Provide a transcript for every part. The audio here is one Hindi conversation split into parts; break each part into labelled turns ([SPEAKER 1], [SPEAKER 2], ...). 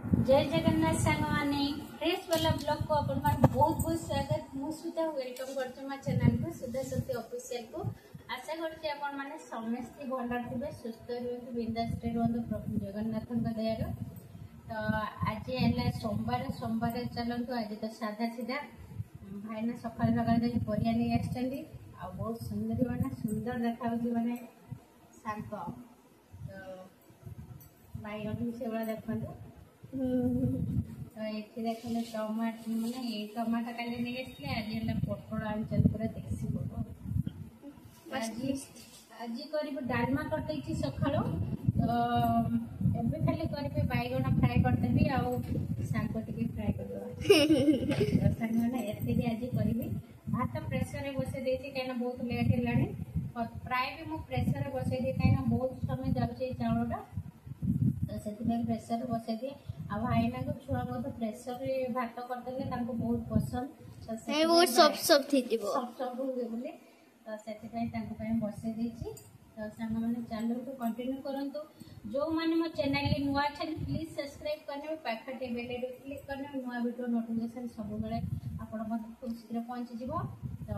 [SPEAKER 1] जय जगन्नाथ सांग माने फ्रेश वाला ब्लॉग को अपन मान बहुत बहुत स्वागत। मु सुधा वेलकम करछु मा चैनल को सुधा शक्ति ऑफिशियल को। आशा करछि अपन माने समस्त भंडार थिबे, सुस्थ रहंतु, बिंदास रहंतु प्रभु जगन्नाथन का दयार। तो आज एला सोमवार चलंतु। आज तो सादा सीधा भाईना सकाळ सकाळ जे परिया नै आछंदी आ बहुत सुंदर देखाउछि माने शांत। तो बाइगन से बड़ा देखंतु। तो ये देखले टमाटर माने ये टमाटर काले नहीं आसले। आज एला पटल आंचल पूरा देसी पटल। आज करिब डालमा कटैछि सखाळो। तो एबे खाली करिबे बाइगन फ्राई करदेबी आ साग टिके फ्राई करदेबा। साग माने एते आज करिबी। भात प्रेशर रे बसे देछि काना बहुत लेट हेलानी। प्राय भी मु प्रेशर रे बसे दे काना बहुत समय जाउछि चावलटा। तो सेति में प्रेशर रे बसे दे आ भाईना को छुआ को तो प्रेशर रे भात करदेले तांको बहुत पसंद। तो से
[SPEAKER 2] वो सब थी दिबो
[SPEAKER 1] सब बोले। तो सेति पय तांको पय बसे देछि। तो संग माने चैनल को कंटिन्यू करंतु। जो माने मो चैनल ले नुवा छन प्लीज सब्सक्राइब करने पाखटे बेल आइकन क्लिक करने नुवा वीडियो नोटिफिकेशन सब बेले आपण मते खूब शीघ्र पहुंच जिवो। तो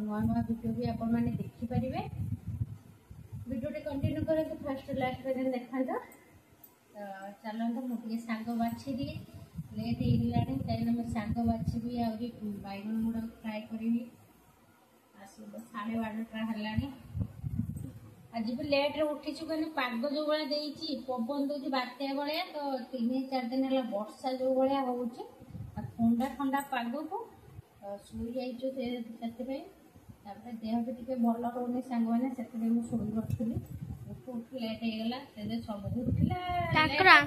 [SPEAKER 1] नुवा वीडियो भी आपण माने देखि परिबे। वीडियो टे कंटिन्यू करंतु फर्स्ट लास्ट पर्यंत देखंतु। तो चलते मुझे साग बाछी दी लेट होगा कहीं मैं साग बाछी भी आहरी बैगन गुड़ा फ्राए करी। आस 12:30 है। आज भी लेट रे उठीचु कहीं पाग जो भाई पवन दूसरी बात्या भाया। तो 3-4 दिन है वर्षा जो भाया हो ठंडा ठंडा पाग को शुई जाइचु से देह भी टे भल रोनी सांग मैंने से शुई पड़ी लेट होगा सब उठा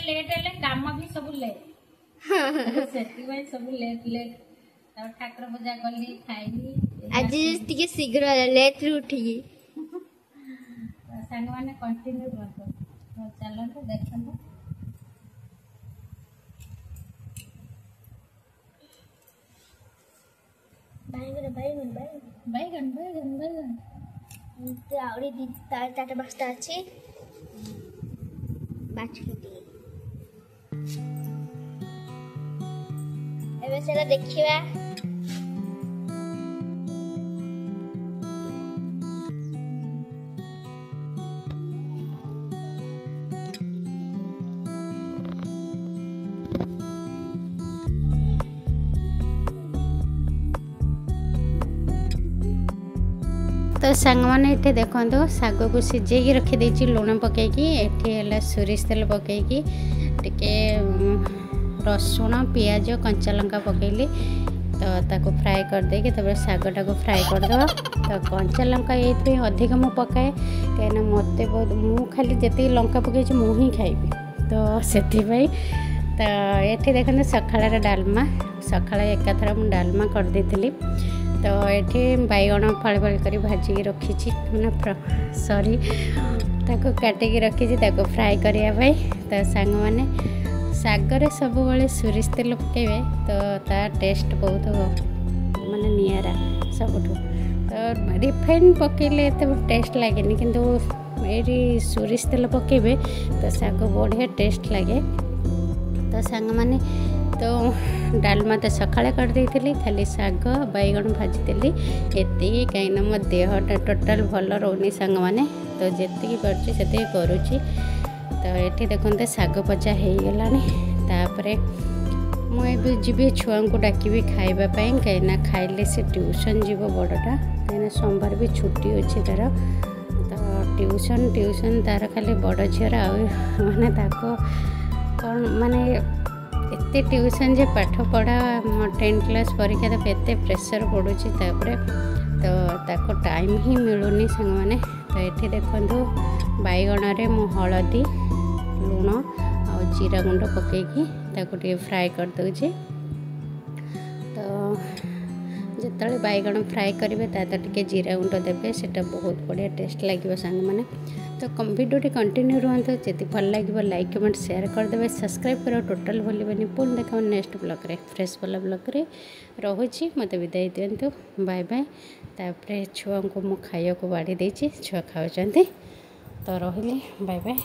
[SPEAKER 1] लेट है कम भी सब लेट से सब लेट ठाकुर पूजा कली खाई।
[SPEAKER 2] आज टिके शीघ्र लेट रे उठी
[SPEAKER 1] सांग मैंने कंटिन्यू करतो। तो चलते देखो
[SPEAKER 2] बैगन बैगन
[SPEAKER 1] बैगन बैगन बैगन
[SPEAKER 2] आवड़ी 4टा पाँचटा अच्छी बाछुटी एबे सेला देखिबा।
[SPEAKER 1] तो सांग मैंने ये देखो साग को सीझे रखी लुण पकईकि ये सोरिष तेल पकईकि टिके रसुण पियाज कंचा लंका पकईली। तो ताको फ्राए करदे तब सागटा को फ्राए करदे। तो कंचा लंका ये अधिक मु पकाए कहीं मत बहुत मु खाली जी लंका पकई मु ही खाइबी। तो से तो ये देखते सकाळ डालमा सकाळ एकाथर मुझे डालमा करदे। तो ये बैगन फाड़ फाड़ कर भाजिकी रखी मैंने सॉरी ताको काटिकी रखी फ्राए करने। तो सांग मैंने सागरे सब बड़े सोरिष तेल पकेबे तो ता टेस्ट बहुत माने नियारा सबुठ। तो रिफाइन पकेले तो टेस्ट लगे किंतु ये सोरिष तेल पकेबे तो साग बढ़िया टेस्ट लगे। तो सांग मैंने तो डालमा तो सकाଳେ करदेली खाली साग बैगन भाजीदेली ये कहीं मो देहटा टोटाल भल रोनी सांग मैंने। तो जी पार्टी करुच्ची। तो ये देखते साग भजा हो गला। मुझे जी छुआ को डाकबी खावाई कहीं खाइले से ट्यूशन जीव बड़टा कहीं सोमवार भी छुट्टी अच्छी तार। तो ट्यूशन तार खाली बड़ झीर माने कौन माने एते ट्यूशन जे पाठ पढ़ा 10th क्लास परीक्षा तो एते प्रेशर पड़ुची तो ताको टाइम ही मिलूनी सांग मैंने। तो ये देखो बैगन रे मु हलदी लुण आ जीरा गुंड पकईकि ताको टे फ्राए कर दूची। तो जिते बैगन फ्राए करेंगे टे जीरा गुंड देवे से बहुत बढ़िया टेस्ट लगे सांग मैंने। तो वीडियो कंटिन्यू रुहतु जब भल लगे लाइक कमेंट शेयर करदे सब्सक्राइब कर टोटाल भूलि पुणी देखा नेक्स्ट ब्लॉग रे फ्रेश वाला ब्लॉग रे रोची मत विदाई दिंतु बाय बाय। तापर छुआ को मु खाया को बाड़ी छुआ खाऊँ तो रही बाय बाय।